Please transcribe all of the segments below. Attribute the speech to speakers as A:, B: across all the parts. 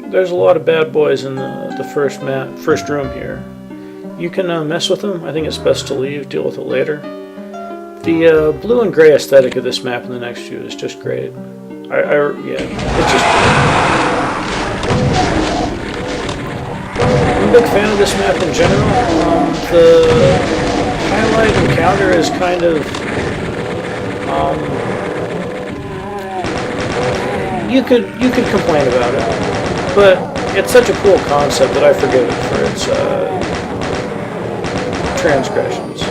A: there's a lot of bad boys in the first room here. You can mess with them. I think it's best to leave, deal with it later. The blue and gray aesthetic of this map in the next view is just great. Yeah, it's just I'm a big fan of this map in general. The highlight encounter is kind of you could complain about it, but it's such a cool concept that I forgive it for its transgressions.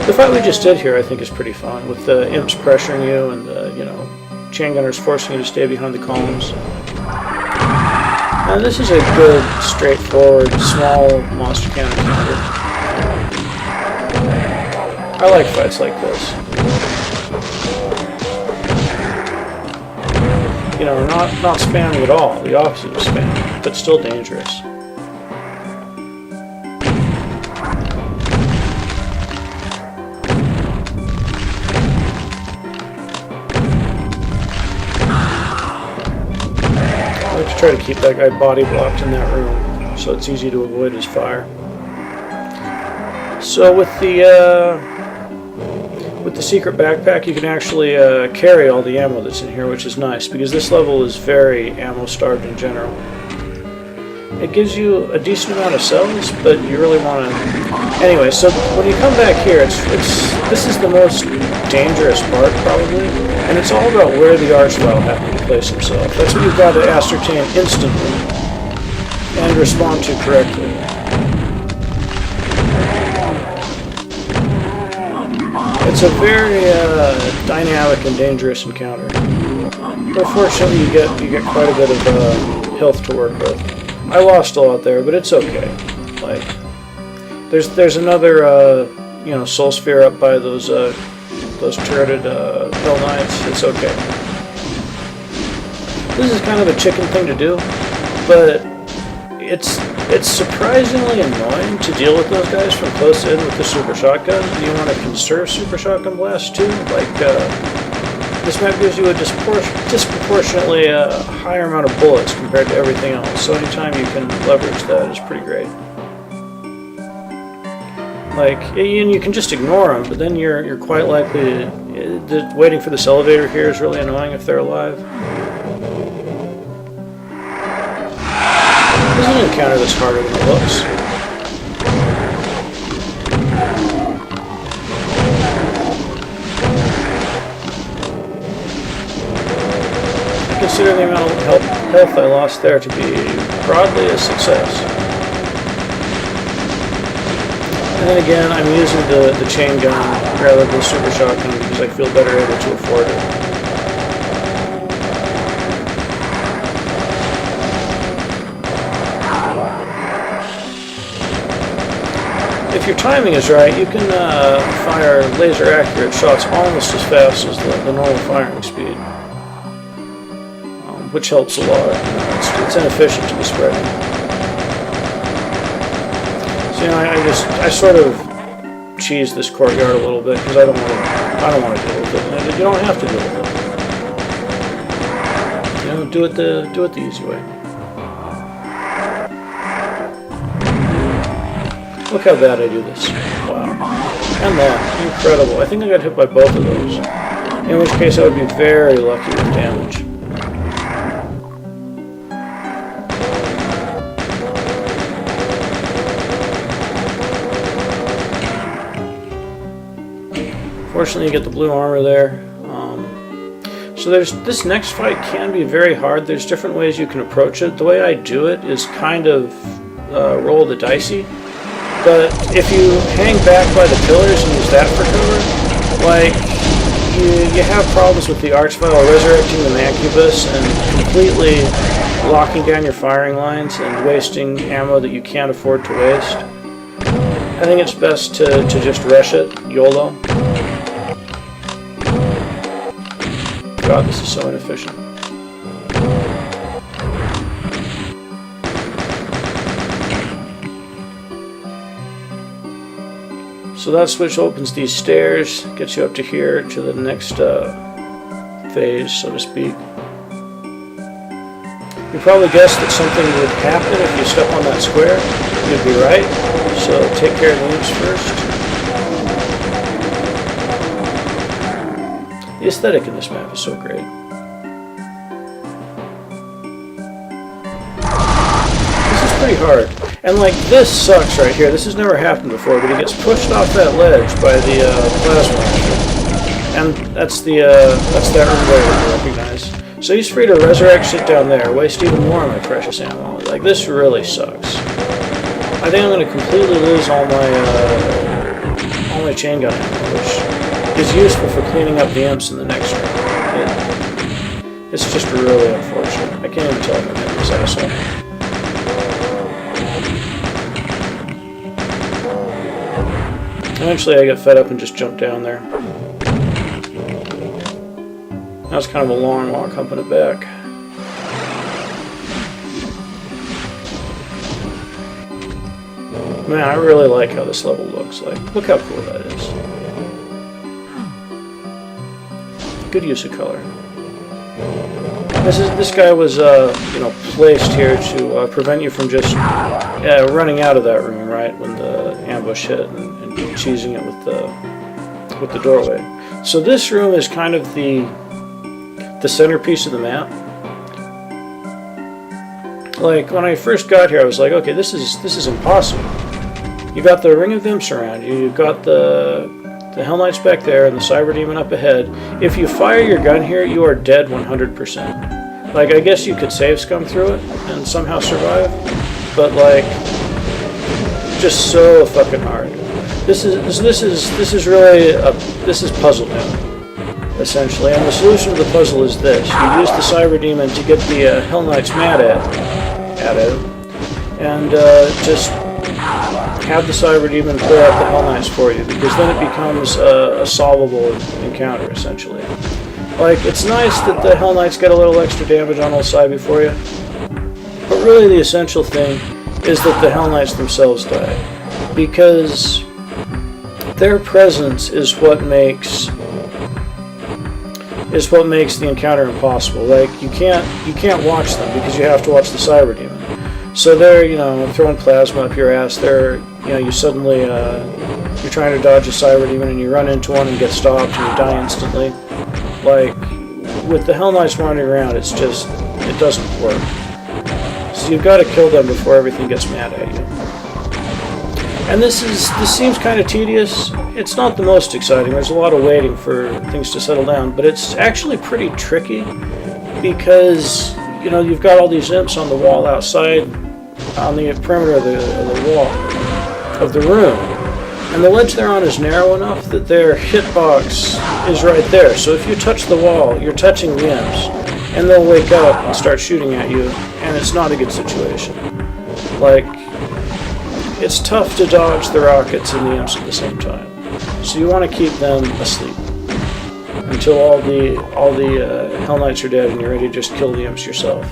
A: The fight we just did here, I think, is pretty fun, with the imps pressuring you and the, chain gunners forcing you to stay behind the columns. And this is a good, straightforward, small monster cannon counter. I like fights like this. Not spamming at all, the opposite of spamming, but still dangerous. Try to keep that guy body blocked in that room, so it's easy to avoid his fire. So with the secret backpack, you can actually carry all the ammo that's in here, which is nice because this level is very ammo starved in general. It gives you a decent amount of cells, but you really want to. Anyway, so when you come back here, this is the most dangerous part probably, and it's all about where the archvile happened to place himself. That's what you've got to ascertain instantly and respond to correctly. It's a very dynamic and dangerous encounter. But fortunately, you get quite a bit of health to work with. I lost a lot there, but it's okay. Like, there's another soul sphere up by those turreted Hell Knights. It's okay. This is kind of a chicken thing to do, but it's surprisingly annoying to deal with those guys from close in with the super shotgun. You want to conserve super shotgun blasts too. Like this map gives you a disproportionately higher amount of bullets compared to everything else. So anytime you can leverage that is pretty great. Like, and you can just ignore them, but then you're quite likely waiting for this elevator here is really annoying if they're alive. This is an encounter that's harder than it looks. I consider the amount of health I lost there to be broadly a success. And then again, I'm using the chain gun rather than the super shotgun because I feel better able to afford it. If your timing is right, you can fire laser accurate shots almost as fast as the normal firing speed, which helps a lot. It's inefficient to be spreading. So I sort of cheese this courtyard a little bit because I don't want to deal with it. And you don't have to deal with it. Do it the easy way. Look how bad I do this. Wow. And that. Incredible. I think I got hit by both of those. In which case I would be very lucky with damage. Fortunately, you get the blue armor there. So this next fight can be very hard. There's different ways you can approach it. The way I do it is kind of roll the dicey. But if you hang back by the pillars and use that for cover, like, you have problems with the archvile resurrecting the Mancubus and completely locking down your firing lines and wasting ammo that you can't afford to waste. I think it's best to just rush it, YOLO. God, this is so inefficient. So that switch opens these stairs, gets you up to here to the next phase, so to speak. You probably guessed that something would happen if you step on that square. You'd be right. So take care of the imps first. The aesthetic in this map is so great. This is pretty hard. And like, this sucks right here. This has never happened before, but he gets pushed off that ledge by the plasma. And that's that room there that you recognize. So he's free to resurrect shit down there, waste even more of my precious ammo. Like, this really sucks. I think I'm going to completely lose all my chain gun ammo, which is useful for cleaning up the imps in the next round. It's just really unfortunate. I can't even tell if I'm hitting this asshole. Eventually I get fed up and just jump down there. That was kind of a long walk humping it back. Man, I really like how this level looks. Like, look how cool that is. Good use of color. This guy was, placed here to prevent you from just running out of that room, right, when the ambush hit, and cheesing it with the doorway. So this room is kind of the centerpiece of the map. Like, when I first got here, I was like, okay, this is impossible. You got the ring of imps around you. You've got the Hell Knights back there and the Cyber Demon up ahead. If you fire your gun here, you are dead 100%. Like, I guess you could save scum through it and somehow survive, but like, just so fucking hard. This is really this is puzzle now, essentially. And the solution to the puzzle is this: you use the Cyber Demon to get the Hell Knights mad at it, and just have the Cyber Demon clear out the Hell Knights for you, because then it becomes a solvable encounter, essentially. Like, it's nice that the Hell Knights get a little extra damage on old Cyber for you, but really the essential thing is that the Hell Knights themselves die, because their presence is what makes the encounter impossible. Like, you can't watch them because you have to watch the Cyber Demon. So they're, throwing plasma up your ass. They're, you suddenly, you're trying to dodge a Cyber Demon and you run into one and get stopped and you die instantly. Like, with the Hell Knights wandering around, it doesn't work. So you've got to kill them before everything gets mad at you. And this seems kind of tedious. It's not the most exciting. There's a lot of waiting for things to settle down, but it's actually pretty tricky because, you've got all these imps on the wall outside, on the perimeter of the wall, of the room. And the ledge they're on is narrow enough that their hitbox is right there. So if you touch the wall, you're touching the imps, and they'll wake up and start shooting at you, and it's not a good situation. Like, it's tough to dodge the rockets and the imps at the same time. So you want to keep them asleep until all the Hell Knights are dead and you're ready to just kill the imps yourself.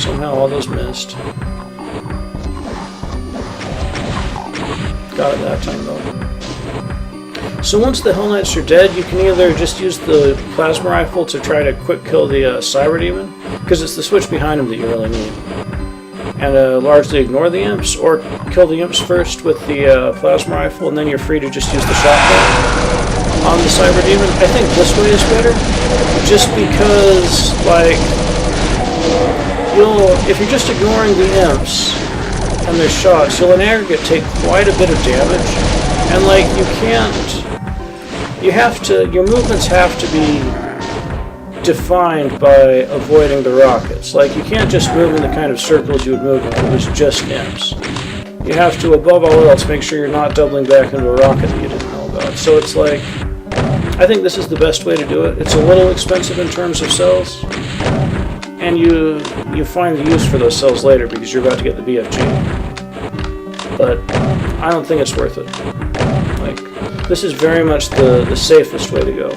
A: Somehow all those missed. Got it that time though. So once the Hell Knights are dead, you can either just use the plasma rifle to try to quick kill the Cyber Demon, because it's the switch behind him that you really need, and largely ignore the imps, or kill the imps first with the plasma rifle, and then you're free to just use the shotgun on the Cyber Demon. I think this way is better, just because, like, if you're just ignoring the imps and their shots, you'll in aggregate take quite a bit of damage, and like, your movements have to be defined by avoiding the rockets. Like, you can't just move in the kind of circles you would move if it was just imps. You have to, above all else, make sure you're not doubling back into a rocket that you didn't know about. So it's like, I think this is the best way to do it. It's a little expensive in terms of cells, and you find the use for those cells later because you're about to get the BFG. But I don't think it's worth it. Like, this is very much the safest way to go.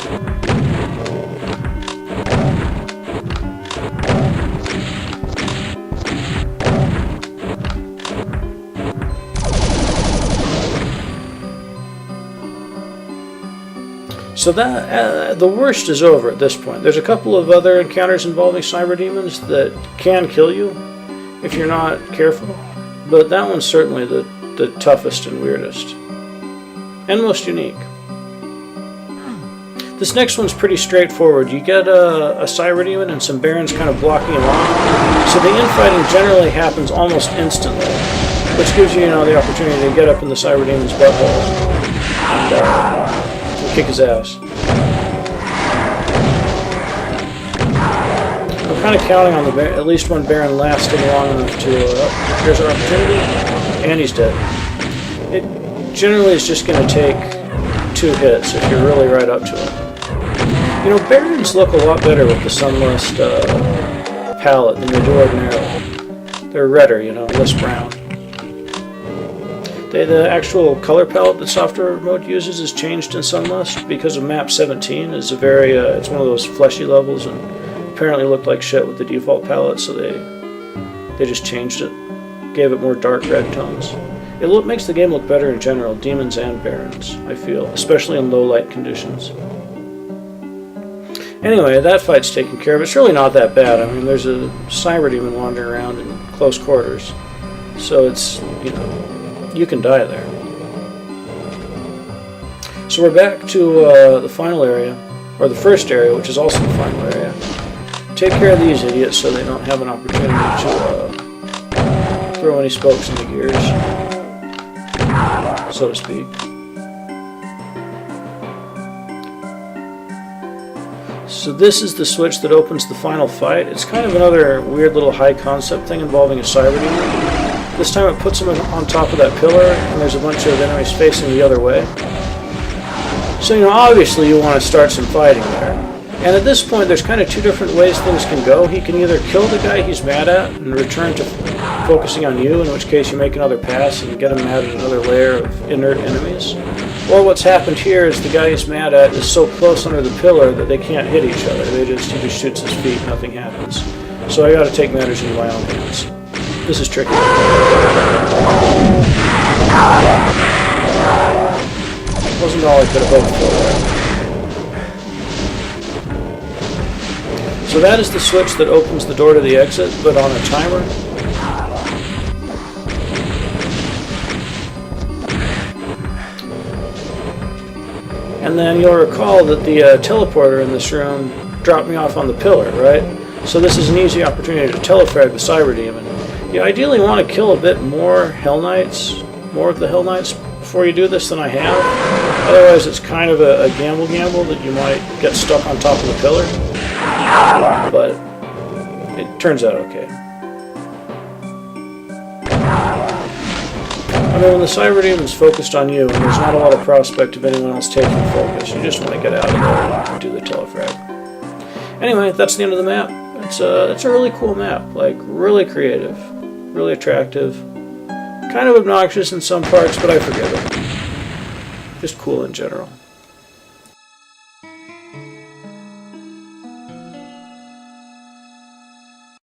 A: So that the worst is over at this point. There's a couple of other encounters involving cyber demons that can kill you if you're not careful, but that one's certainly the toughest and weirdest, and most unique. This next one's pretty straightforward. You get a cyber demon and some barons kind of blocking him off, so the infighting generally happens almost instantly, which gives you, the opportunity to get up in the cyber demon's butthole and kick his ass. I'm kind of counting on at least one baron lasting long enough to, here's our opportunity, and he's dead. It generally is just going to take 2 hits if you're really right up to him. Barons look a lot better with the Sunlust palette than they do Oneira. They're redder, less brown. The actual color palette that software mode uses is changed in Sunlust because of map 17. It's it's one of those fleshy levels, and apparently looked like shit with the default palette, so they just changed it, gave it more dark red tones. It makes the game look better in general, demons and barons, I feel, especially in low light conditions. Anyway, that fight's taken care of. It's really not that bad. I mean, there's a cyber demon wandering around in close quarters, so it's, you can die there. So we're back to the final area, or the first area, which is also the final area. Take care of these idiots so they don't have an opportunity to throw any spokes in the gears, so to speak. So this is the switch that opens the final fight. It's kind of another weird little high concept thing involving a cyber demon. This time it puts him on top of that pillar, and there's a bunch of enemies facing the other way. So obviously you want to start some fighting there. And at this point there's kind of 2 different ways things can go. He can either kill the guy he's mad at and return to focusing on you, in which case you make another pass and get him mad at another layer of inert enemies. Or what's happened here is the guy he's mad at is so close under the pillar that they can't hit each other. He just shoots his feet, nothing happens. So I gotta take matters into my own hands. This is tricky. Wasn't all I could have hoped for there. So that is the switch that opens the door to the exit, but on a timer. And then you'll recall that the teleporter in this room dropped me off on the pillar, right? So this is an easy opportunity to telefrag the cyber demon. You ideally want to kill a bit more Hell Knights, more of the Hell Knights, before you do this than I have. Otherwise it's kind of a gamble that you might get stuck on top of the pillar. But it turns out okay. I mean, when the cyber demon's focused on you and there's not a lot of prospect of anyone else taking focus, you just want to get out of there and do the telefrag. Anyway, that's the end of the map. It's a really cool map, like really creative, really attractive, kind of obnoxious in some parts, but I forgive it. Just cool in general.